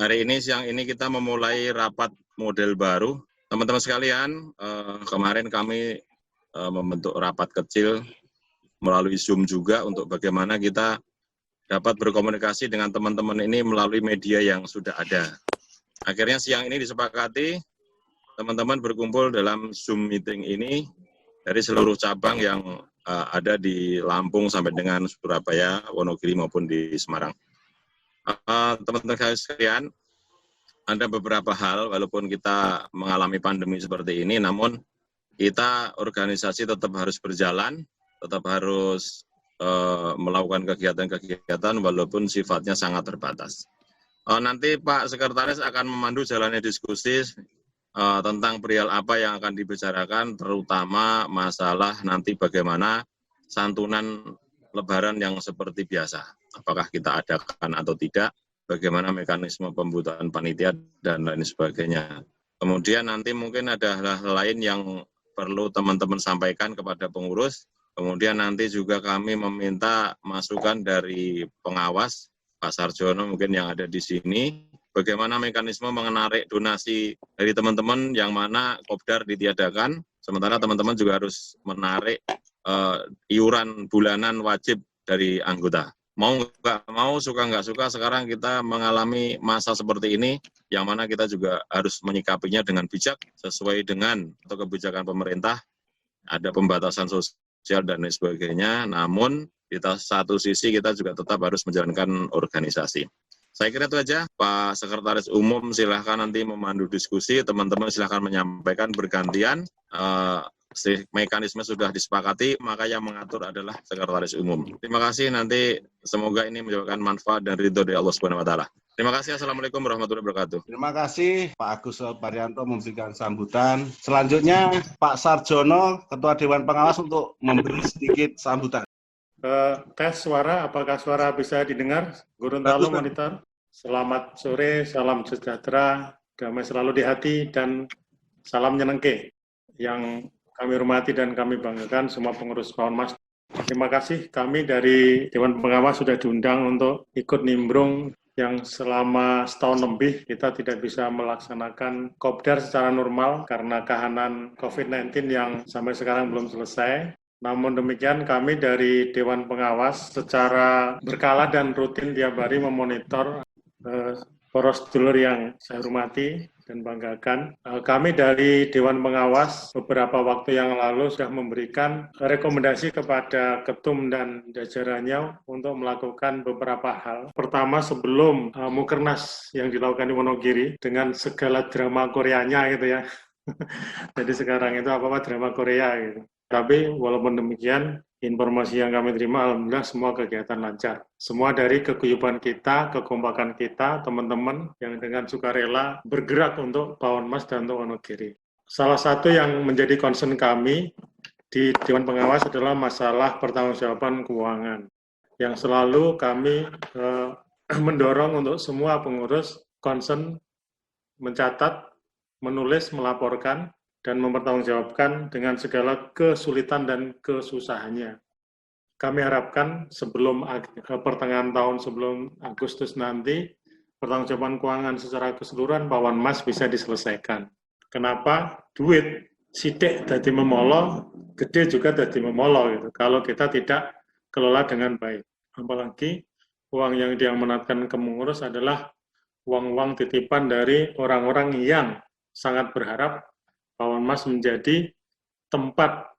hari ini siang ini kita memulai rapat model baru. Teman-teman sekalian, kemarin kami membentuk rapat kecil melalui Zoom juga untuk bagaimana kita dapat berkomunikasi dengan teman-teman ini melalui media yang sudah ada. Akhirnya siang ini disepakati teman-teman berkumpul dalam Zoom meeting ini dari seluruh cabang yang ada di Lampung sampai dengan Surabaya, Wonogiri maupun di Semarang. Teman-teman sekalian, ada beberapa hal walaupun kita mengalami pandemi seperti ini, namun kita organisasi tetap harus berjalan, tetap harus melakukan kegiatan-kegiatan walaupun sifatnya sangat terbatas. Nanti Pak Sekretaris akan memandu jalannya diskusi tentang perihal apa yang akan dibicarakan, terutama masalah nanti bagaimana santunan Lebaran yang seperti biasa. Apakah kita adakan atau tidak, bagaimana mekanisme pembutuhan panitia, dan lain sebagainya. Kemudian nanti mungkin ada hal-hal lain yang perlu teman-teman sampaikan kepada pengurus. Kemudian nanti juga kami meminta masukan dari pengawas, Pak Sarjono mungkin yang ada di sini, bagaimana mekanisme menarik donasi dari teman-teman yang mana Kopdar ditiadakan, sementara teman-teman juga harus menarik iuran bulanan wajib dari anggota. Mau nggak mau, suka nggak suka, sekarang kita mengalami masa seperti ini, yang mana kita juga harus menyikapinya dengan bijak, sesuai dengan atau kebijakan pemerintah, ada pembatasan sosial dan lain sebagainya, namun di satu sisi kita juga tetap harus menjalankan organisasi. Saya kira itu aja, Pak Sekretaris Umum silahkan nanti memandu diskusi, teman-teman silahkan menyampaikan bergantian, mekanisme sudah disepakati, maka yang mengatur adalah Sekretaris Umum. Terima kasih, nanti semoga ini menyebabkan manfaat dan ridho dari Allah Subhanahu wa Ta'ala. Terima kasih, Assalamualaikum warahmatullahi wabarakatuh. Terima kasih Pak Agus Parianto memberikan sambutan. Selanjutnya Pak Sarjono, Ketua Dewan Pengawas, untuk memberi sedikit sambutan. Tes suara, apakah suara bisa didengar? Gorontalo Monitor. Selamat sore, salam sejahtera, damai selalu di hati, dan salam nyenengke. Yang kami hormati dan kami banggakan semua pengurus Pawanmas. Terima kasih, kami dari Dewan Pengawas sudah diundang untuk ikut nimbrung yang selama setahun lebih kita tidak bisa melaksanakan Kopdar secara normal karena kahanan COVID-19 yang sampai sekarang belum selesai. Namun demikian, kami dari Dewan Pengawas secara berkala dan rutin tiap hari memonitor poros dulur yang saya hormati dan banggakan. Kami dari Dewan Pengawas beberapa waktu yang lalu sudah memberikan rekomendasi kepada Ketum dan jajarannya untuk melakukan beberapa hal. Pertama, sebelum Mukernas yang dilakukan di Wonogiri dengan segala drama Koreanya gitu ya. Jadi sekarang itu apa-apa drama Korea gitu. Tapi walaupun demikian, informasi yang kami terima, alhamdulillah semua kegiatan lancar. Semua dari keguyuban kita, kekompakan kita, teman-teman yang dengan sukarela bergerak untuk Pawanmas dan untuk Wonogiri. Salah satu yang menjadi concern kami di Dewan Pengawas adalah masalah pertanggungjawaban keuangan, yang selalu kami mendorong untuk semua pengurus concern mencatat, menulis, melaporkan, dan mempertanggungjawabkan dengan segala kesulitan dan kesusahannya. Kami harapkan sebelum pertengahan tahun, sebelum Agustus nanti, pertanggungjawaban keuangan secara keseluruhan Pawanmas bisa diselesaikan. Kenapa? Duit sidik dadi memolo, gede juga dadi memolo gitu, kalau kita tidak kelola dengan baik. Apalagi uang yang diamanatkan ke pengurus adalah uang-uang titipan dari orang-orang yang sangat berharap Pawanmas menjadi tempat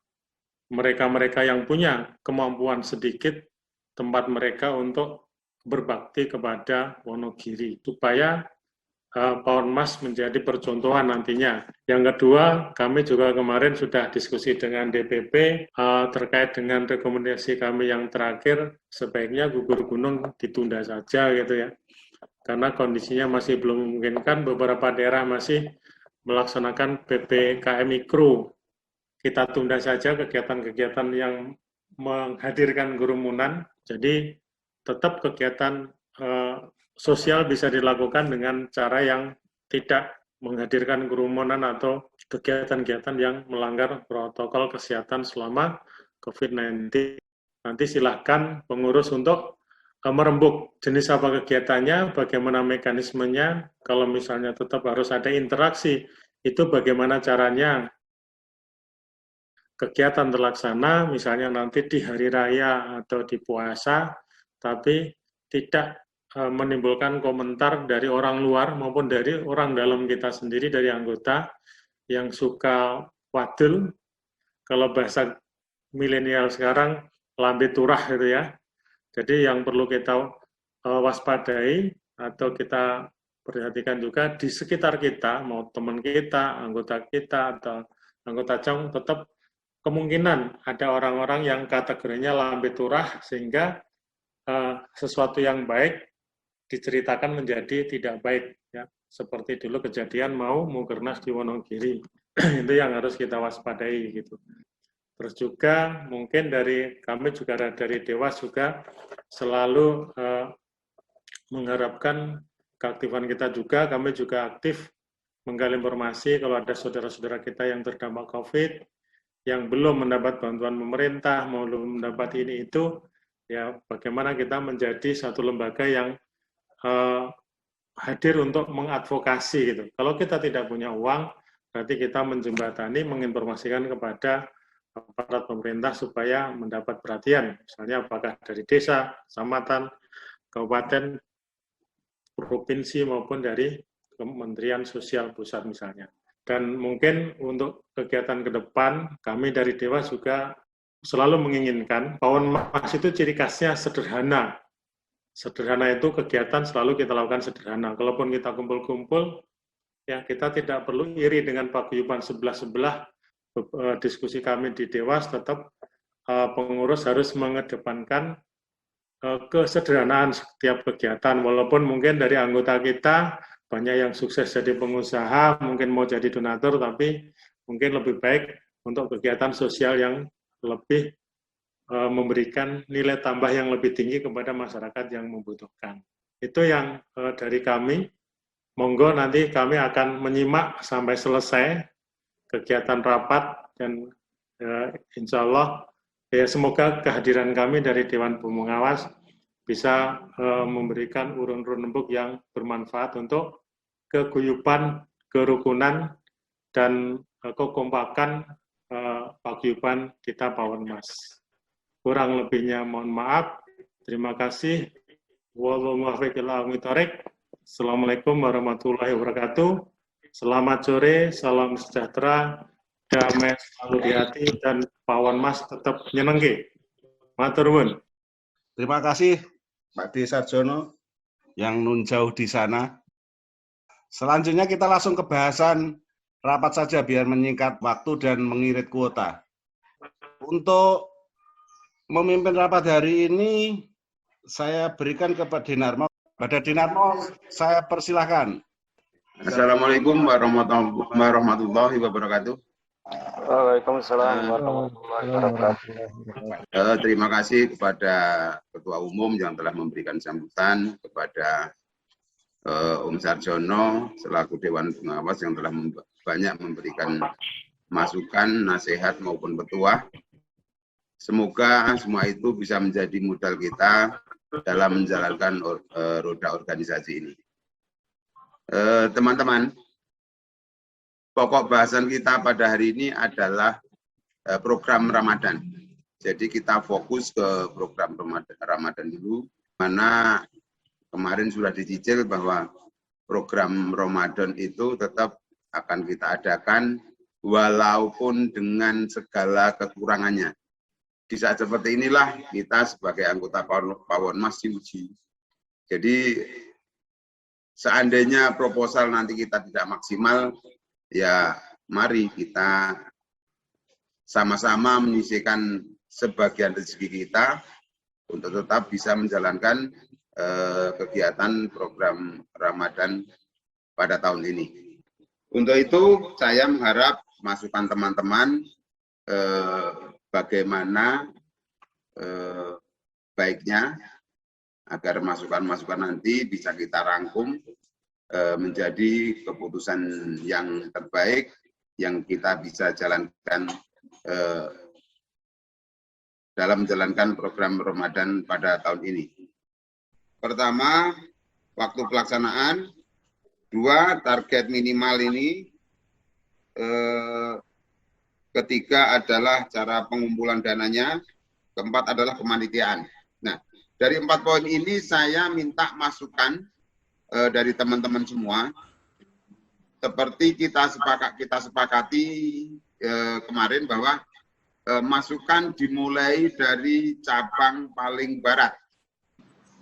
mereka-mereka yang punya kemampuan sedikit, tempat mereka untuk berbakti kepada Wonogiri, supaya Pawanmas menjadi percontohan nantinya. Yang kedua, kami juga kemarin sudah diskusi dengan DPP terkait dengan rekomendasi kami yang terakhir, sebaiknya gugur gunung ditunda saja gitu ya. Karena kondisinya masih belum memungkinkan, beberapa daerah masih melaksanakan PPKM Mikro. Kita tunda saja kegiatan-kegiatan yang menghadirkan kerumunan, jadi tetap kegiatan sosial bisa dilakukan dengan cara yang tidak menghadirkan kerumunan atau kegiatan-kegiatan yang melanggar protokol kesehatan selama COVID-19. Nanti silahkan pengurus untuk merembuk jenis apa kegiatannya, bagaimana mekanismenya, kalau misalnya tetap harus ada interaksi, itu bagaimana caranya kegiatan terlaksana, misalnya nanti di hari raya atau di puasa, tapi tidak menimbulkan komentar dari orang luar maupun dari orang dalam kita sendiri, dari anggota yang suka wadul, kalau bahasa milenial sekarang, lambe turah gitu ya. Jadi yang perlu kita waspadai atau kita perhatikan juga di sekitar kita, mau teman kita, atau anggota COM, tetap kemungkinan ada orang-orang yang kategorinya lambe turah, sehingga sesuatu yang baik diceritakan menjadi tidak baik, ya. Seperti dulu kejadian mau Mukernas di Wonogiri. Itu yang harus kita waspadai gitu. Terus juga mungkin dari kami juga dari Dewas juga selalu mengharapkan keaktifan kita juga, kami juga aktif menggali informasi kalau ada saudara-saudara kita yang terdampak COVID, yang belum mendapat bantuan pemerintah, belum mendapat ini itu, ya bagaimana kita menjadi satu lembaga yang hadir untuk mengadvokasi gitu. Kalau kita tidak punya uang, berarti kita menjembatani, menginformasikan kepada aparat pemerintah supaya mendapat perhatian, misalnya apakah dari desa, kecamatan, kabupaten, provinsi maupun dari Kementerian Sosial Pusat misalnya. Dan mungkin untuk kegiatan ke depan, kami dari Dewas juga selalu menginginkan Pawon Mas itu ciri khasnya sederhana. Sederhana itu kegiatan selalu kita lakukan sederhana. Kalaupun kita kumpul-kumpul, ya kita tidak perlu iri dengan paguyuban sebelah-sebelah. Diskusi kami di Dewas tetap pengurus harus mengedepankan kesederhanaan setiap kegiatan. Walaupun mungkin dari anggota kita banyak yang sukses jadi pengusaha, mungkin mau jadi donatur, tapi mungkin lebih baik untuk kegiatan sosial yang lebih memberikan nilai tambah yang lebih tinggi kepada masyarakat yang membutuhkan. Itu yang dari kami. Monggo nanti kami akan menyimak sampai selesai kegiatan rapat dan insya Allah ya semoga kehadiran kami dari Dewan Pengawas bisa memberikan urun-urun rembuk yang bermanfaat untuk keguyuban, kerukunan, dan kekompakan paguyuban kita Pawon Mas. Kurang lebihnya mohon maaf. Terima kasih. Assalamualaikum warahmatullahi wabarakatuh. Selamat sore, salam sejahtera, damai selalu di hati, dan Pawon Mas tetap nyenengke. Matur nuwun. Terima kasih Pak D. Sarjono yang nun jauh di sana. Selanjutnya kita langsung ke bahasan rapat saja biar menyingkat waktu dan mengirit kuota. Untuk memimpin rapat hari ini, saya berikan kepada Dinarmo. Pada Dinarmo, saya persilahkan. Assalamualaikum warahmatullahi wabarakatuh. Waalaikumsalam warahmatullahi wabarakatuh. Terima kasih kepada Ketua Umum yang telah memberikan sambutan, kepada Om Sarjono selaku Dewan Pengawas yang telah banyak memberikan masukan, nasihat maupun petuah. Semoga semua itu bisa menjadi modal kita dalam menjalankan roda organisasi ini. Teman-teman, pokok bahasan kita pada hari ini adalah program Ramadan. Jadi kita fokus ke program Ramadan dulu, mana kemarin sudah dicicil bahwa program Ramadan itu tetap akan kita adakan walaupun dengan segala kekurangannya. Di saat seperti inilah kita sebagai anggota Pawon Mas diuji. Jadi seandainya proposal nanti kita tidak maksimal, ya mari kita sama-sama menyisihkan sebagian rezeki kita untuk tetap bisa menjalankan kegiatan program Ramadan pada tahun ini. Untuk itu saya mengharap masukan teman-teman bagaimana baiknya agar masukan-masukan nanti bisa kita rangkum menjadi keputusan yang terbaik yang kita bisa jalankan dalam menjalankan program Ramadan pada tahun ini. Pertama, waktu pelaksanaan. 2, target minimal ini. Ketiga adalah cara pengumpulan dananya. Keempat adalah kepanitiaan. Nah, dari 4 poin ini saya minta masukan dari teman-teman semua. Seperti kita sepakati kemarin bahwa masukan dimulai dari cabang paling barat.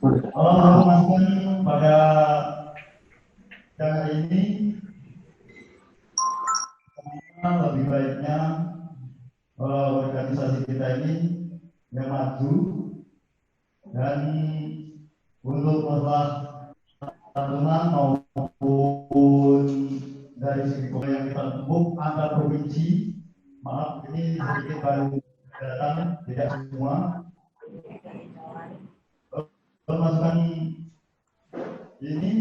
Kalau masukan pada dana ini, lebih baiknya organisasi kita ini yang maju dan untuk masalah santunan maupun dari segi yang kita tempuh antar provinsi, maaf ini sedikit baru datang, tidak semua. Masukan ini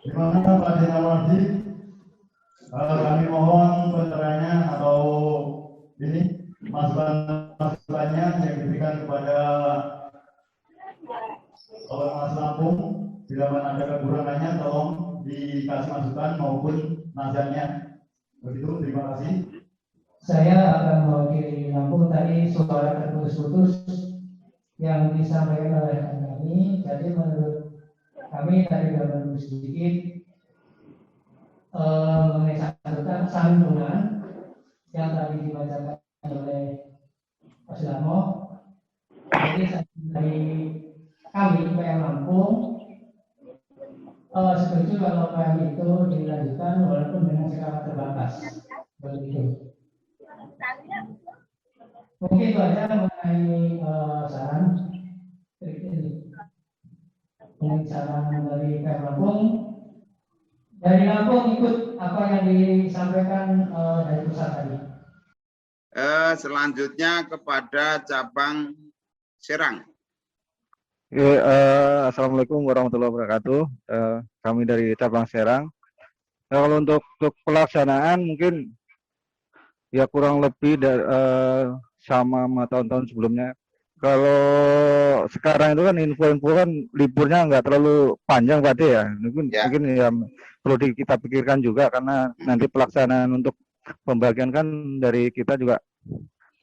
di mana Pak Dinawati kami mohon pencerahannya atau ini masukannya yang diberikan kepada Mas Lampung, bila mana ada kekurangannya tolong dikasih masukan maupun nasihatnya. Begitu, terima kasih. Saya akan mewakili Lampung. Tadi suara terputus-putus yang disampaikan oleh kami. Jadi menurut kami tadi dalam sedikit mengenai santunan yang tadi dibacakan oleh Pak Silamo. Jadi dari kami PM Lampung setuju kalau PM itu dilanjutkan walaupun dengan skala terbatas. Begitu. Mungkin itu aja mengenai saran. Mengenai saran dari PM Lampung. Dari Lampung ikut apa yang disampaikan dari pusat tadi. Selanjutnya kepada cabang Serang. Assalamualaikum warahmatullahi wabarakatuh. Kami dari cabang Serang. Kalau untuk pelaksanaan mungkin ya kurang lebih sama tahun-tahun sebelumnya. Kalau sekarang itu kan info-info kan liburnya nggak terlalu panjang Pak De ya. Mungkin ya perlu kita pikirkan juga karena nanti pelaksanaan untuk pembagian kan dari kita juga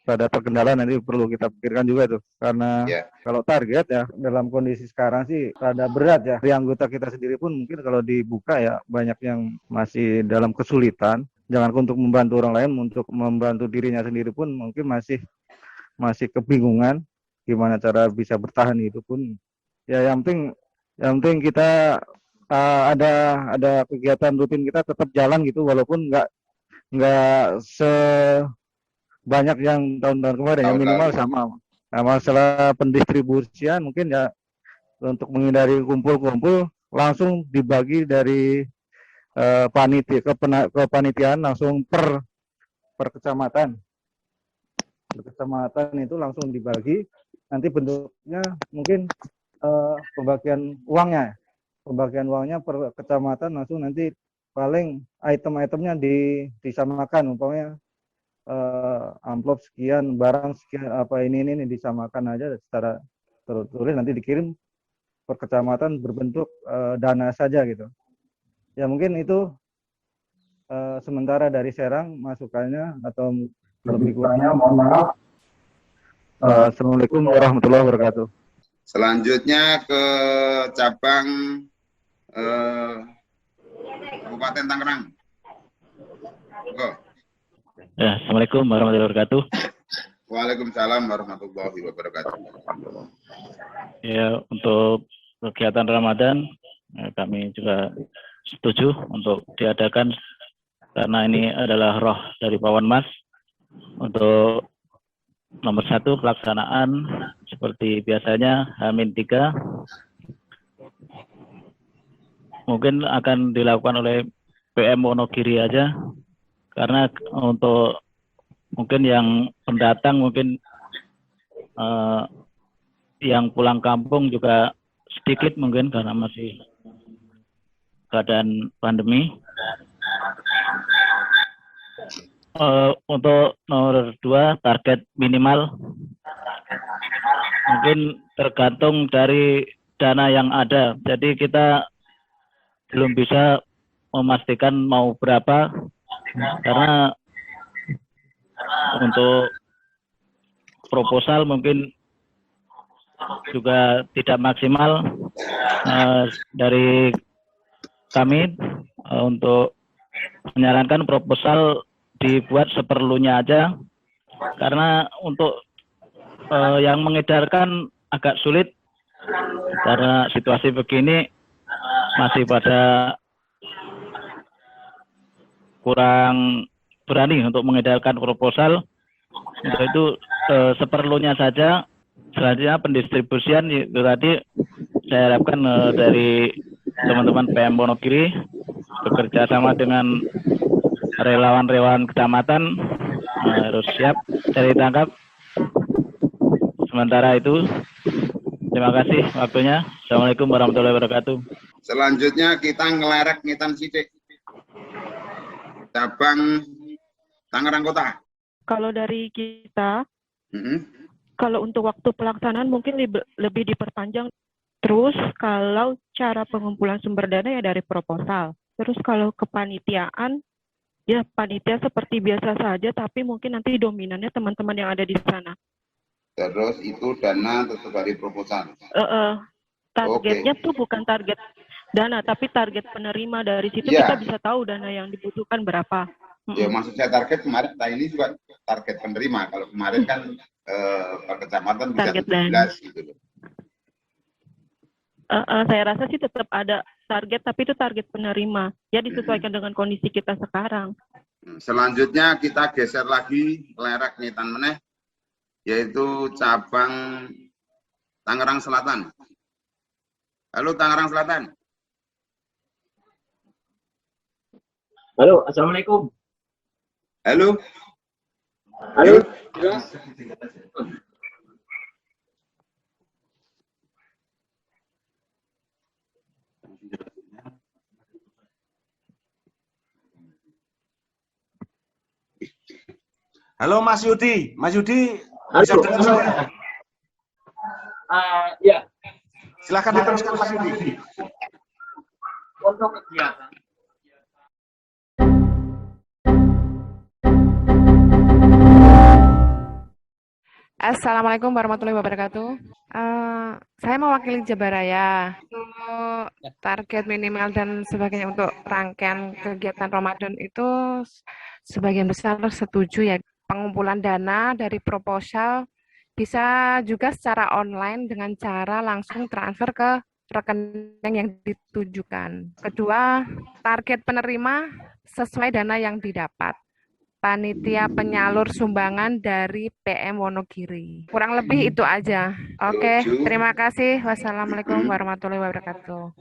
pada terkendala, nanti perlu kita pikirkan juga tuh. Karena kalau target ya dalam kondisi sekarang sih rada berat ya. Dari anggota kita sendiri pun mungkin kalau dibuka ya banyak yang masih dalam kesulitan. Jangan untuk membantu orang lain, untuk membantu dirinya sendiri pun mungkin masih kebingungan gimana cara bisa bertahan. Itu pun ya yang penting kita ada kegiatan rutin kita tetap jalan gitu, walaupun nggak sebanyak yang tahun-tahun kemarin ya, minimal sama. Nah, masalah pendistribusian mungkin ya untuk menghindari kumpul-kumpul langsung dibagi dari kepanitiaan langsung per kecamatan. Per kecamatan itu langsung dibagi. Nanti bentuknya mungkin pembagian uangnya per kecamatan langsung nanti paling item-itemnya disamakan, umpamanya amplop sekian, barang sekian, apa ini disamakan aja secara tertulis, nanti dikirim per kecamatan berbentuk dana saja gitu. Ya mungkin itu sementara dari Serang masukannya, atau lebih kurangnya mohon maaf. Assalamualaikum warahmatullahi wabarakatuh. Selanjutnya ke cabang Kabupaten Tangerang. Ya, Assalamualaikum warahmatullahi wabarakatuh. Waalaikumsalam warahmatullahi wabarakatuh. Ya, untuk kegiatan Ramadan kami juga setuju untuk diadakan karena ini adalah roh dari Pawan Mas. Untuk nomor 1 pelaksanaan seperti biasanya H-3 mungkin akan dilakukan oleh PM Wonogiri aja, karena untuk mungkin yang pendatang mungkin yang pulang kampung juga sedikit mungkin karena masih keadaan pandemi. Untuk nomor 2 target minimal mungkin tergantung dari dana yang ada. Jadi kita belum bisa memastikan mau berapa karena untuk proposal mungkin juga tidak maksimal dari kami untuk menyarankan proposal dibuat seperlunya aja karena untuk yang mengedarkan agak sulit karena situasi begini masih pada kurang berani untuk mengedarkan proposal. Untuk itu seperlunya saja. Selanjutnya pendistribusian itu tadi saya harapkan dari teman-teman PM Wonogiri bekerja sama dengan relawan-relawan kecamatan harus siap cari tangkap. Sementara itu, terima kasih waktunya. Assalamualaikum warahmatullahi wabarakatuh. Selanjutnya kita ngelerek ngitan sidik. Cabang Tangerang Kota. Kalau dari kita, kalau untuk waktu pelaksanaan mungkin lebih diperpanjang. Terus kalau cara pengumpulan sumber dana ya dari proposal. Terus kalau kepanitiaan, ya panitia seperti biasa saja, tapi mungkin nanti dominannya teman-teman yang ada di sana. Terus itu dana tetap dari proposal. Targetnya tuh bukan target dana, tapi target penerima. Dari situ kita bisa tahu dana yang dibutuhkan berapa. Ya maksud saya target kemarin, nah ini juga target penerima. Kalau kemarin kan per kecamatan bisa target 17 gitu loh. Saya rasa sih tetap ada target, tapi itu target penerima. Ya disesuaikan dengan kondisi kita sekarang. Selanjutnya kita geser lagi lerek nitan meneh, yaitu cabang Tangerang Selatan. Halo Tangerang Selatan. Halo, assalamualaikum. Halo. Halo. Halo Mas Yudi. Mas Yudi bisa dengar saya? Ya. Silakan diteruskan Mas Yudi. Untuk kegiatan. Assalamualaikum warahmatullahi wabarakatuh. Saya mewakili Jabaraya. Untuk target minimal dan sebagainya untuk rangkaian kegiatan Ramadan itu sebagian besar setuju ya. Pengumpulan dana dari proposal bisa juga secara online dengan cara langsung transfer ke rekening yang ditujukan. Kedua, target penerima sesuai dana yang didapat. Panitia penyalur sumbangan dari PM Wonogiri. Kurang lebih itu aja. Oke, terima kasih. Wassalamualaikum warahmatullahi wabarakatuh.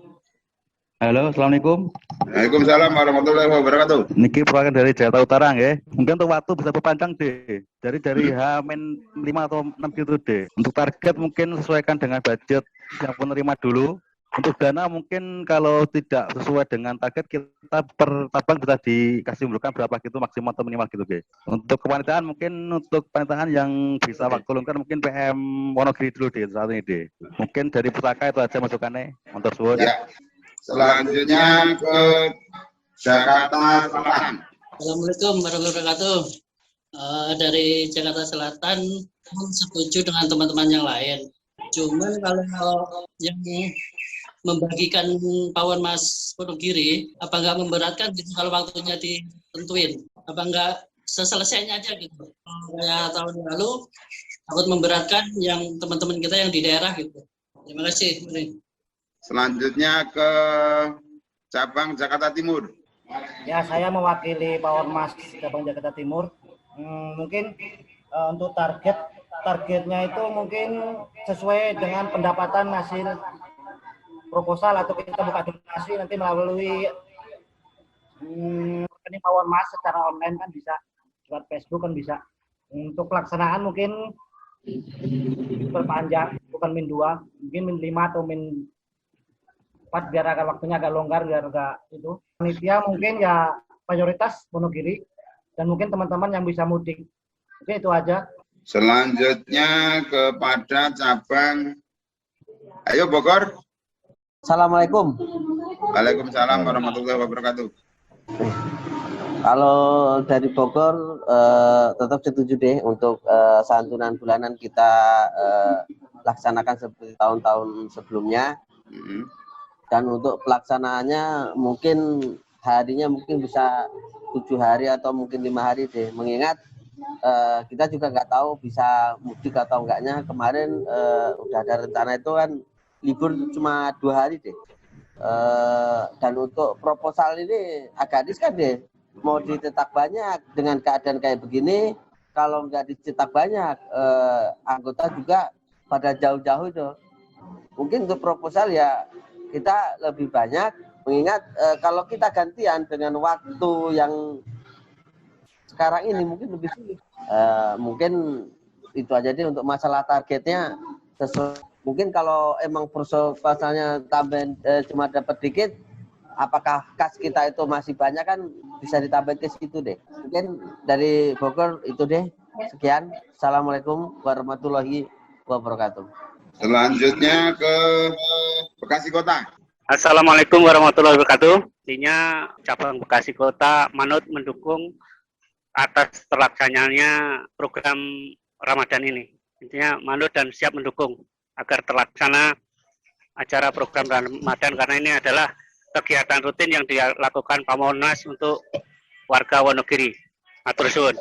Halo, assalamualaikum. Waalaikumsalam warahmatullahi wabarakatuh. Niki perwakilan dari Jakarta Utara ya. Mungkin untuk waktu bisa berpanjang deh. Dari H-5 atau 6 gitu deh. Untuk target mungkin sesuaikan dengan budget yang penerima dulu. Untuk dana mungkin kalau tidak sesuai dengan target kita per tabang bisa dikasih bukan berapa gitu maksimal atau minimal gitu deh. Untuk kepanitaan mungkin untuk panitaan yang bisa waktu lengkap mungkin PM Wonogiri dulu deh saat ini deh. Mungkin dari pusaka itu aja masukannya. Motor suwun. Ya. Selanjutnya ke Jakarta Selatan. Assalamualaikum warahmatullahi wabarakatuh. Dari Jakarta Selatan setuju dengan teman-teman yang lain. Cuman kalau yang membagikan Pawon Mas Wonogiri, apa nggak memberatkan gitu kalau waktunya ditentuin? Apa nggak seselesainya aja gitu? Kayak tahun lalu takut memberatkan yang teman-teman kita yang di daerah gitu. Terima kasih. Selanjutnya ke cabang Jakarta Timur. Ya, saya mewakili Pawon Mas cabang Jakarta Timur. Mungkin untuk targetnya itu mungkin sesuai dengan pendapatan hasil proposal atau kita buka donasi nanti melalui rekening Pawon Mas secara online kan bisa, lewat Facebook kan bisa. Untuk pelaksanaan mungkin berpanjang, bukan min 2, mungkin min 5 atau min 4 biar agak waktunya agak longgar, biar agak itu. Panitia mungkin ya mayoritas Wonogiri dan mungkin teman-teman yang bisa mudik. Oke, itu aja. Selanjutnya kepada cabang, ayo Bogor. Assalamualaikum. Waalaikumsalam warahmatullahi wabarakatuh. Kalau dari Bogor tetap setuju deh untuk santunan bulanan kita laksanakan seperti tahun-tahun sebelumnya. Dan untuk pelaksanaannya mungkin harinya mungkin bisa 7 hari atau mungkin 5 hari deh. Mengingat kita juga nggak tahu bisa mudik atau enggaknya. Kemarin udah ada rencana itu kan libur cuma 2 hari deh. Dan untuk proposal ini agak riskan deh. Mau dicetak banyak dengan keadaan kayak begini, kalau nggak dicetak banyak, anggota juga pada jauh-jauh itu. Mungkin untuk proposal ya kita lebih banyak, mengingat kalau kita gantian dengan waktu yang sekarang ini mungkin lebih sulit. Mungkin itu aja deh untuk masalah targetnya. Mungkin kalau emang proposalnya tambahin cuma dapat dikit, apakah kas kita itu masih banyak kan bisa ditambah ke situ deh. Mungkin dari Bogor itu deh. Sekian. Assalamualaikum warahmatullahi wabarakatuh. Selanjutnya ke Bekasi Kota. Assalamualaikum warahmatullahi wabarakatuh. Intinya cabang Bekasi Kota manut mendukung atas terlaksananya program Ramadan ini. Intinya manut dan siap mendukung agar terlaksana acara program Ramadan karena ini adalah kegiatan rutin yang dilakukan Pamornas untuk warga Wonogiri. Matur suwun.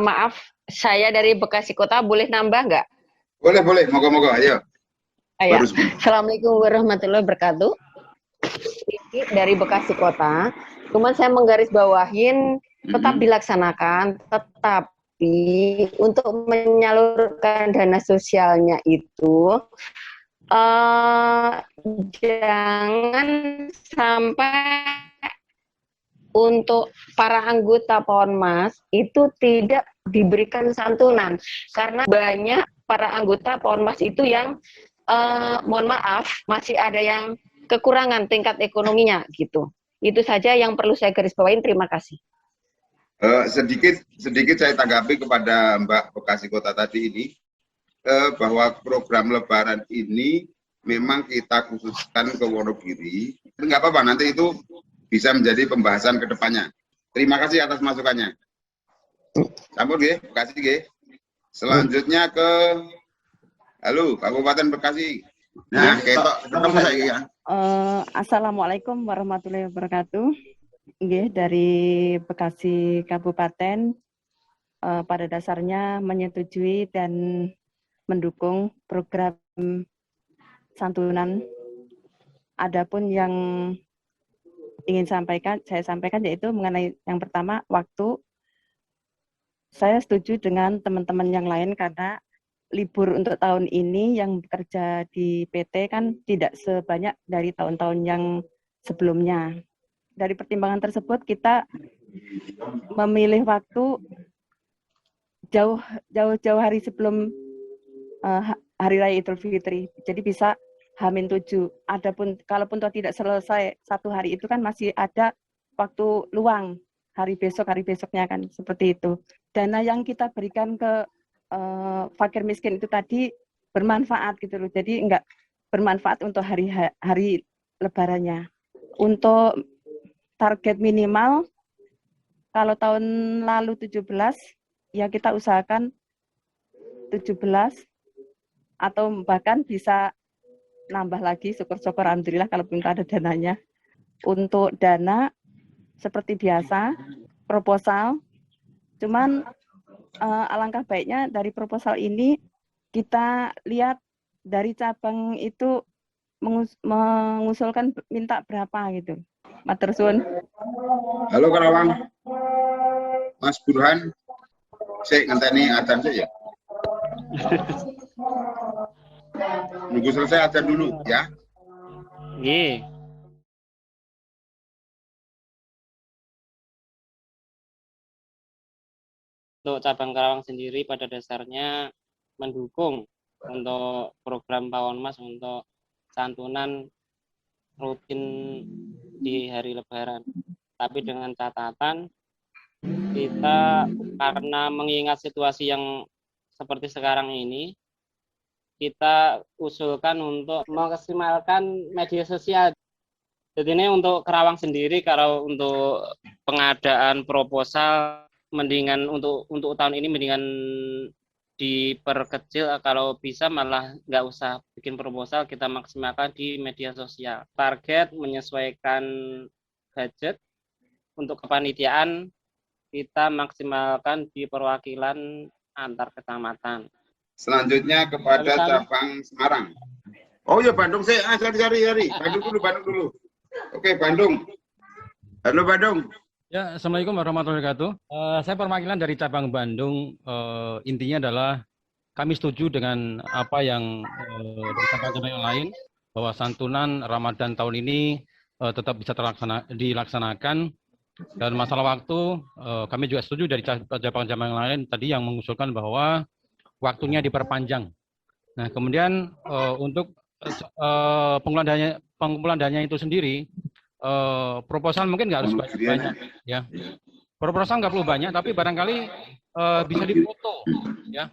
Maaf, saya dari Bekasi Kota, boleh nambah nggak? Boleh. Moga-moga, ayo. Ayo. Assalamualaikum warahmatullahi wabarakatuh. Ini dari Bekasi Kota, cuman saya menggarisbawahin tetap dilaksanakan, tetapi untuk menyalurkan dana sosialnya itu jangan sampai untuk para anggota Ponmas itu tidak diberikan santunan karena banyak para anggota Ponmas itu yang mohon maaf masih ada yang kekurangan tingkat ekonominya gitu. Itu saja yang perlu saya garis bawain. Terima kasih. Sedikit saya tanggapi kepada Mbak Bekasi Kota tadi ini. Bahwa program Lebaran ini memang kita khususkan ke Wonogiri. Enggak apa-apa, nanti itu bisa menjadi pembahasan ke depannya. Terima kasih atas masukannya. Sampun nggih, Bekasi nggih. Selanjutnya ke Kabupaten Bekasi. Nah, ketemu saya ya. Assalamualaikum warahmatullahi wabarakatuh. Nggih, dari Bekasi Kabupaten pada dasarnya menyetujui dan mendukung program santunan. Adapun yang ingin saya sampaikan yaitu mengenai yang pertama waktu. Saya setuju dengan teman-teman yang lain karena libur untuk tahun ini yang bekerja di PT kan tidak sebanyak dari tahun-tahun yang sebelumnya. Dari pertimbangan tersebut kita memilih waktu jauh-jauh hari sebelum Hari Raya Idul Fitri. Jadi bisa H-7. Adapun kalaupun tidak selesai 1 hari itu kan masih ada waktu luang hari besoknya kan seperti itu. Dana yang kita berikan ke fakir miskin itu tadi bermanfaat gitu loh. Jadi enggak bermanfaat untuk hari Lebarannya. Untuk target minimal kalau tahun lalu 17 ya kita usahakan 17 atau bahkan bisa nambah lagi, syukur-syukur alhamdulillah kalau belum ada dananya. Untuk dana seperti biasa proposal, cuman alangkah baiknya dari proposal ini kita lihat dari cabang itu mengusulkan minta berapa gitu. Matur suwun. Halo Karawang, Mas Burhan, saya ngenteni adzan saja. Nunggu selesai adzan dulu ya. Nggih. Untuk cabang Karawang sendiri pada dasarnya mendukung untuk program Pawonmas untuk santunan rutin di hari Lebaran. Tapi dengan catatan kita karena mengingat situasi yang seperti sekarang ini, kita usulkan untuk memaksimalkan media sosial. Jadi ini untuk Kerawang sendiri, kalau untuk pengadaan proposal mendingan untuk tahun ini mendingan diperkecil, kalau bisa malah nggak usah bikin proposal, kita maksimalkan di media sosial. Target menyesuaikan budget untuk kepanitiaan, kita maksimalkan di perwakilan antar kecamatan. Selanjutnya kepada cabang Semarang. Oh ya, Bandung sih, cari. Bandung dulu. Oke, Bandung. Halo Bandung. Ya, Assalamualaikum warahmatullahi wabarakatuh. Saya perwakilan dari cabang Bandung. Intinya adalah kami setuju dengan apa yang dari cabang-cabang yang lain, bahwa santunan Ramadan tahun ini tetap bisa dilaksanakan. Dan masalah waktu, kami juga setuju dari cabang-cabang yang lain tadi yang mengusulkan bahwa waktunya diperpanjang. Nah, kemudian untuk pengumpulan dananya itu sendiri, proposal mungkin nggak harus banyak, ya. Proposal nggak perlu banyak, tapi barangkali bisa difoto, ya.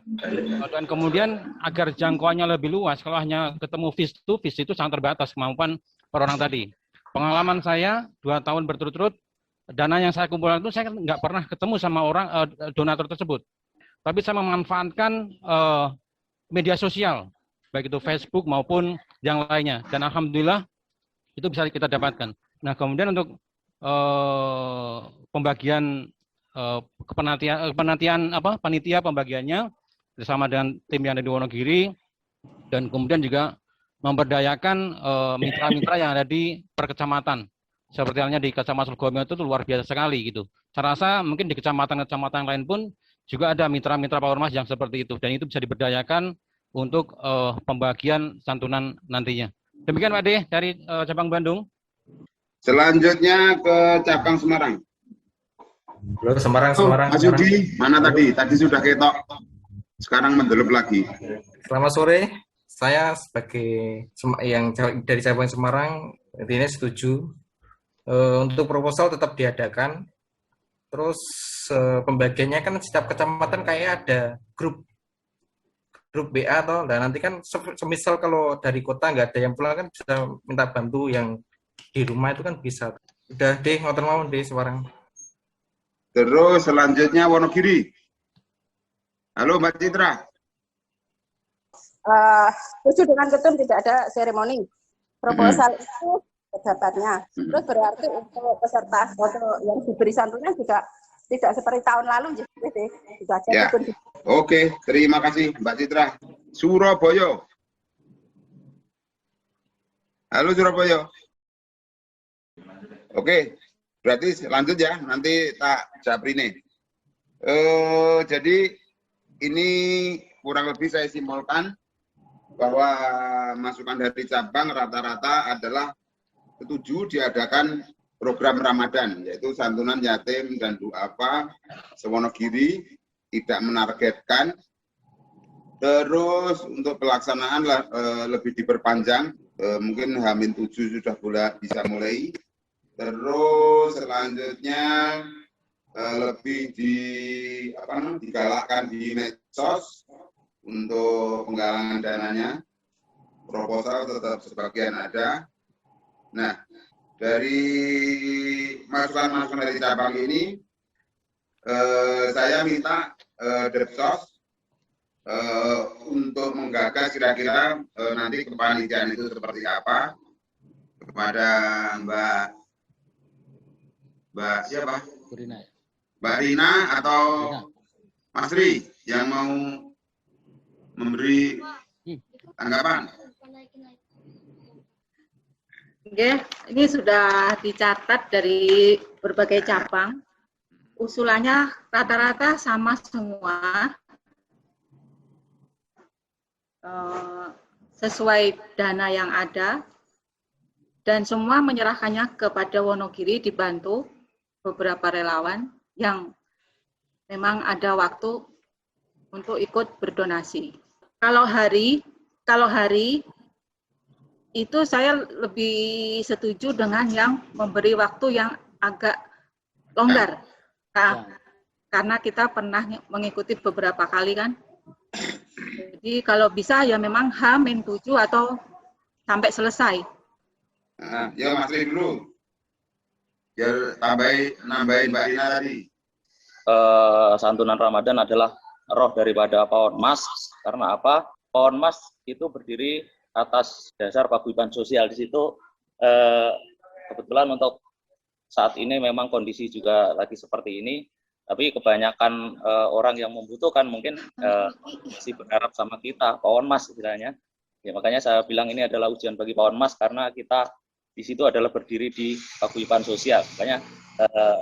Dan kemudian agar jangkauannya lebih luas, kalau hanya ketemu face to face itu sangat terbatas kemampuan per orang tadi. Pengalaman saya 2 tahun berturut-turut, dana yang saya kumpulkan itu saya nggak pernah ketemu sama orang donatur tersebut, tapi saya memanfaatkan media sosial, baik itu Facebook maupun yang lainnya, dan alhamdulillah itu bisa kita dapatkan. Nah, kemudian untuk pembagian panitia pembagiannya bersama dengan tim yang ada di Wonogiri, dan kemudian juga memberdayakan mitra-mitra yang ada di perkecamatan. Seperti halnya di Kecamatan Sulgomyo itu luar biasa sekali gitu. Saya rasa mungkin di kecamatan-kecamatan lain pun juga ada mitra-mitra Pak Ormas yang seperti itu, dan itu bisa diberdayakan untuk pembagian santunan nantinya. Demikian Pak De dari cabang Bandung. Selanjutnya ke cabang Semarang. Halo, Semarang. Mas Yudi, mana tadi? Tadi sudah ketok. Sekarang mendelup lagi. Selamat sore. Saya sebagai yang dari cabang Semarang, intinya setuju. Untuk proposal tetap diadakan. Terus pembagiannya kan setiap kecamatan kayak ada grup BA atau, dan nanti kan semisal kalau dari kota nggak ada yang pulang kan bisa minta bantu yang di rumah itu kan bisa. Udah deh, ngoten mau deh Semarang. Terus selanjutnya Wonogiri. Halo Mbak Citra. Setuju dengan ketum tidak ada seremoni. Proposal itu pendapatnya. Terus berarti untuk peserta yang diberi santunan juga tidak seperti tahun lalu, jadi itu aja. Ya. Oke, terima kasih Mbak Citra. Surabaya. Halo Surabaya. Oke, berarti lanjut ya, nanti tak japrine. Jadi ini kurang lebih saya simpulkan bahwa masukan dari cabang rata-rata adalah setuju diadakan program Ramadan, yaitu santunan yatim dan duafa se-Wonogiri, tidak menargetkan. Terus untuk pelaksanaan lebih diperpanjang, mungkin H-7 sudah bisa mulai. Terus selanjutnya lebih digalakkan di medsos untuk penggalangan dananya. Proposal tetap sebagian ada. Nah, dari masukan-masukan dari cabang ini, saya minta Depsos untuk menggagas kira-kira nanti kepanitiaan itu seperti apa kepada Mbak siapa? Mbak Rina atau Mas Ri yang mau memberi tanggapan. Oke, ini sudah dicatat dari berbagai cabang. Usulannya rata-rata sama semua, sesuai dana yang ada, dan semua menyerahkannya kepada Wonogiri dibantu beberapa relawan yang memang ada waktu untuk ikut berdonasi. Kalau hari itu saya lebih setuju dengan yang memberi waktu yang agak longgar. Nah, karena kita pernah mengikuti beberapa kali kan, Jadi kalau bisa ya memang H-7 atau sampai selesai. Nah, ya Mas Ri dulu. Biar nambahin Mbak Dina tadi. Santunan Ramadan adalah roh daripada Paonmas. Karena apa? Paonmas itu berdiri atas dasar paguyuban sosial. Di situ kebetulan untuk saat ini memang kondisi juga lagi seperti ini. Tapi kebanyakan orang yang membutuhkan mungkin masih berharap sama kita, Paonmas istilahnya. Ya, makanya saya bilang ini adalah ujian bagi Paonmas karena kita di situ adalah berdiri di paguyuban sosial. Makanya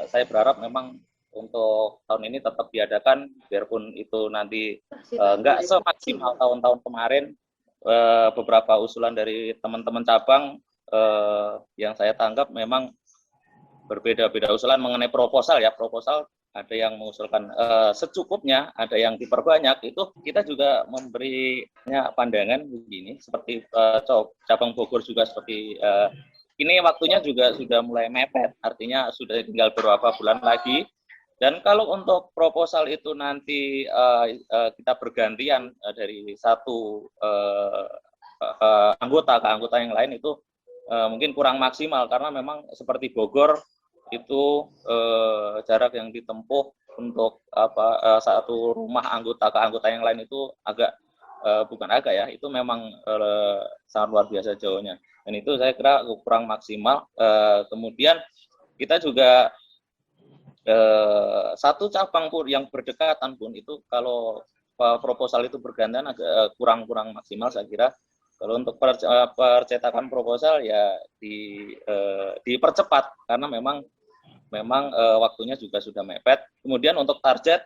saya berharap memang untuk tahun ini tetap diadakan, biarpun itu nanti nggak semaksimal tahun-tahun kemarin. Beberapa usulan dari teman-teman cabang yang saya tangkap memang berbeda-beda usulan mengenai proposal ya. Proposal ada yang mengusulkan secukupnya, ada yang diperbanyak. Itu kita juga memberinya pandangan begini, seperti cabang Bogor juga seperti ini waktunya juga sudah mulai mepet, artinya sudah tinggal beberapa bulan lagi. Dan kalau untuk proposal itu nanti kita bergantian dari satu anggota ke anggota yang lain itu mungkin kurang maksimal, karena memang seperti Bogor itu jarak yang ditempuh untuk satu rumah anggota ke anggota yang lain itu agak bukan agak ya, itu memang sangat luar biasa jauhnya, dan itu saya kira kurang maksimal. Kemudian kita juga satu cabang pun yang berdekatan pun itu kalau proposal itu bergantian agak kurang maksimal saya kira. Kalau untuk percetakan proposal ya dipercepat karena memang waktunya juga sudah mepet. Kemudian untuk target,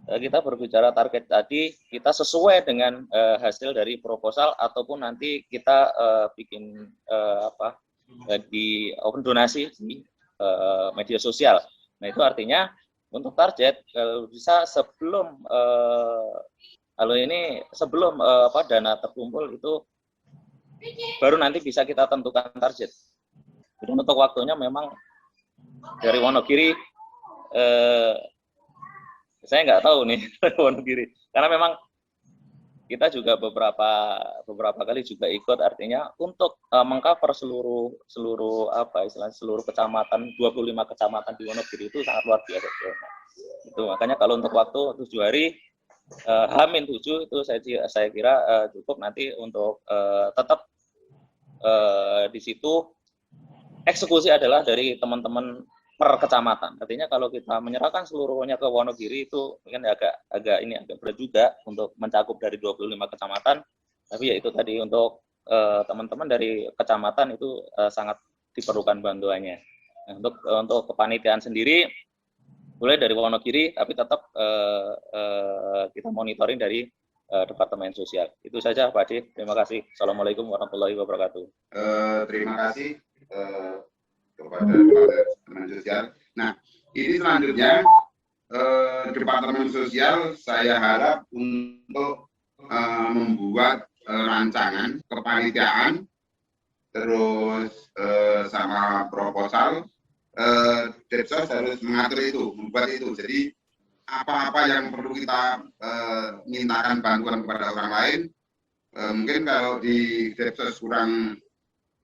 kita berbicara target tadi, kita sesuai dengan hasil dari proposal ataupun nanti kita bikin di open donasi di media sosial. Nah itu artinya untuk target kalau bisa sebelum dana terkumpul itu baru nanti bisa kita tentukan target. Jadi untuk waktunya memang dari Wonogiri, saya nggak tahu nih Wonogiri, karena memang kita juga beberapa kali juga ikut, artinya untuk mengcover seluruh kecamatan, 25 kecamatan di Wonogiri itu sangat luar biasa. Itu makanya kalau untuk waktu 7 hari H-7 itu saya kira cukup nanti untuk tetap di situ eksekusi adalah dari teman-teman per kecamatan. Artinya kalau kita menyerahkan seluruhnya ke Wonogiri itu mungkin agak berat juga untuk mencakup dari 25 kecamatan. Tapi ya itu tadi untuk teman-teman dari kecamatan itu sangat diperlukan bantuannya. Nah, untuk kepanitiaan sendiri boleh dari Wonogiri, tapi tetap kita monitoring dari Departemen Sosial. Itu saja Pak Adi. Terima kasih. Assalamualaikum warahmatullahi wabarakatuh. Terima kasih kepada Departemen Sosial. Nah, ini selanjutnya Departemen Sosial saya harap untuk membuat rancangan kepanitiaan, terus sama proposal. Depsos harus mengatur itu, membuat itu. Jadi apa-apa yang perlu kita mintakan bantuan kepada orang lain, mungkin kalau di Depsos kurang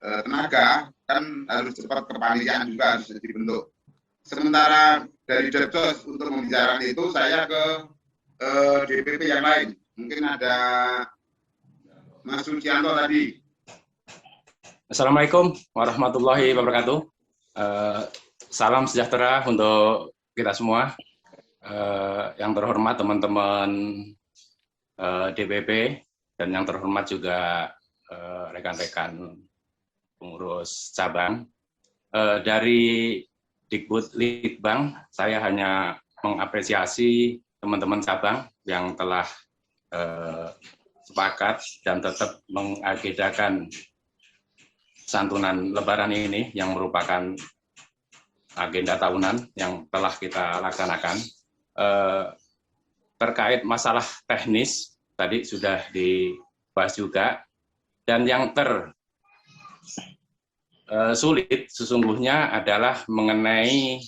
tenaga, kan harus cepat kepanitiaan juga harus dibentuk. Sementara dari Depsos untuk membicarakan itu, saya ke DPP yang lain. Mungkin ada Mas Sucianto tadi. Assalamualaikum warahmatullahi wabarakatuh. Salam sejahtera untuk kita semua. Yang terhormat teman-teman DPP dan yang terhormat juga rekan-rekan pengurus cabang. Dari Dikbud Litbang, saya hanya mengapresiasi teman-teman cabang yang telah sepakat dan tetap mengagendakan santunan Lebaran ini yang merupakan agenda tahunan yang telah kita laksanakan. Terkait masalah teknis, tadi sudah dibahas juga, dan yang sulit sesungguhnya adalah mengenai